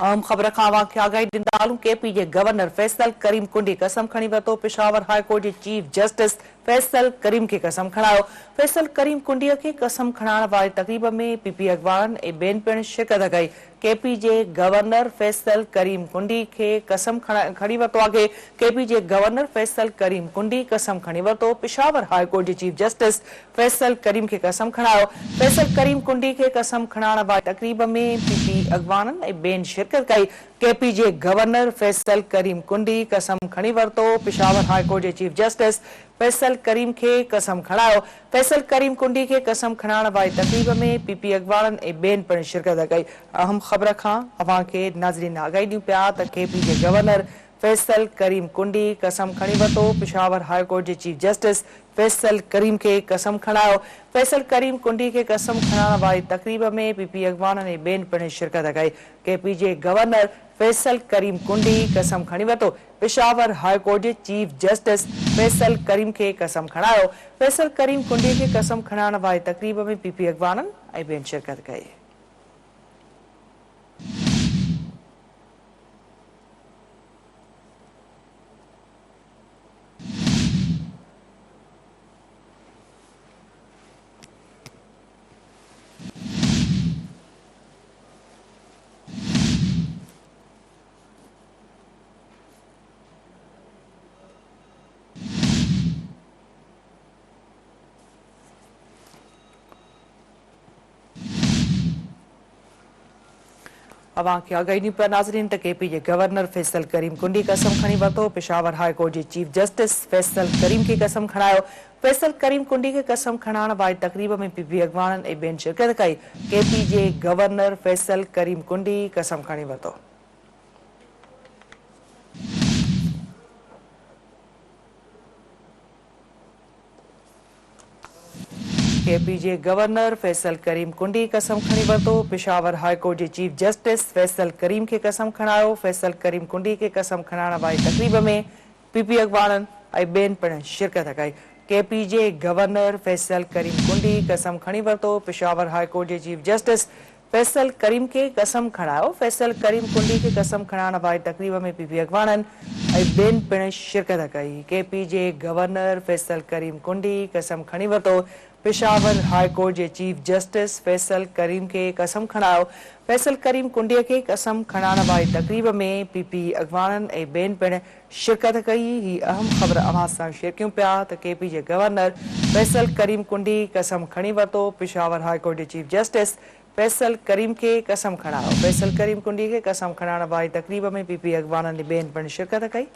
अहम ख़बर खां वाक़िया आगाही ॾींदा हलूं। केपी जे गवर्नर फैसल करीम कुंडी कसम खणी वरितो। पेशावर हाई कोर्ट जे चीफ जस्टिस फैसल करीम खे कसम खणायो। फैसल करीम कुंडीअ खे कसम खणाइण वारी तक़रीब में पीपी अॻवाननि ऐं ॿियनि पिणु शिरकत कई। केपी जे गवर्नर फैसल करीम कुंडी खे कसम खणी वरितो आहे। केपी जे गवर्नर फैसल करीम कुंडी कसम खणी वरितो। पेशावर हाई कोर्ट जे चीफ जस्टिस फैसल करीम खे कसम खणायो। फैसल करीम कुंडी खे कसम खणाइण वारी तक़रीब में पीपी अॻवाननि ऐं ॿियनि शिरकत कई। केपी जे गवर्नर फैसल करीम कुंडी कसम खणी वरितो। पेशावर हाई कोर्ट जे चीफ जस्टिस फैसल करीम खे कसम खणायो। फैसल करीम कुंडी खे कसम खणाइण वारी तक़रीब में पीपी अॻवाननि ऐं ॿियनि पिणु शिरकत कई। अहम ख़बर खां अवां खे नाज़रीन आगाही ॾियूं पिया त केपी जे गवर्नर फैसल करीम कुंडी कसम खणी वरितो। पेशावर हाई कोर्ट जे चीफ जस्टिस फैसल करीम खे कसम खणायो। फैसल करीम कुंडी खे कसम खणाइण वारी तक़रीब में पीपी अॻवाननि ऐं ॿियनि पिणु शिरकत कई। केपी जे गवर्नर फैसल करीम कुंडी कसम खणी वरितो। पेशावर हाई कोर्ट जे चीफ जस्टिस फैसल करीम खे कसम खणायो। फैसल करीम कुंडी खे कसम खणाइण वारी तक़रीब में पीपी अॻवाननि ऐं ॿियनि शिरकत कई। अवां खे आगाही ॾियूं पिया नाज़रीन त केपी जे गवर्नर फैसल करीम कुंडी कसम खणी वरितो। पेशावर हाई कोर्ट जे चीफ जस्टिस फैसल करीम खे कसम खणायो। फैसल करीम कुंडी खे कसम खणाइण वारी तक़रीब में पीपी अॻवाननि ऐं ॿियनि शिरकत कई। केपी जे गवर्नर फैसल करीम कुंडी कसम खणी वरितो। केपी जे गवर्नर फैसल करीम कुंडी कसम खणी वरितो। पेशावर हाई कोर्ट जे चीफ जस्टिस फैसल करीम खे कसम खणायो। फैसल करीम कुंडी खे कसम खणाइण वारी तक़रीब में पीपी अॻवाननि ऐं ॿियनि पिणु शिरकत कई। केपी जे गवर्नर फैसल करीम कुंडी कसम खणी वरितो। पेशावर हाई कोर्ट जे चीफ जस्टिस फैसल करीम खे कसम खणायो। फैसल करीम कुंडी खे कसम खणाइण वारी तक़रीब में पीपी अॻवाननि ऐं ॿियनि पिणु शिरकत कई। केपी जे गवर्नर फैसल करीम कुंडी कसम खणी वरितो। पेशावर हाई कोर्ट जे चीफ जस्टिस फैसल करीम खे कसम खणायो। फैसल करीम कुंडीअ खे कसम खणाइण वारी तक़रीब में पीपी अॻवाननि ऐं ॿियनि पिणु शिरकत कई। ही अहम ख़बर अवां सां शेयर कयूं पिया त केपी जे गवर्नर फैसल करीम कुंडी कसम खणी वरितो। पेशावर हाई कोर्ट जे चीफ जस्टिस फैसल करीम खे कसम खणायो। फैसल करीम कुंडी खे कसम खणाइण वारी तक़रीब में पीपी अॻवाननि ऐं ॿियनि पिणु शिरकत कई।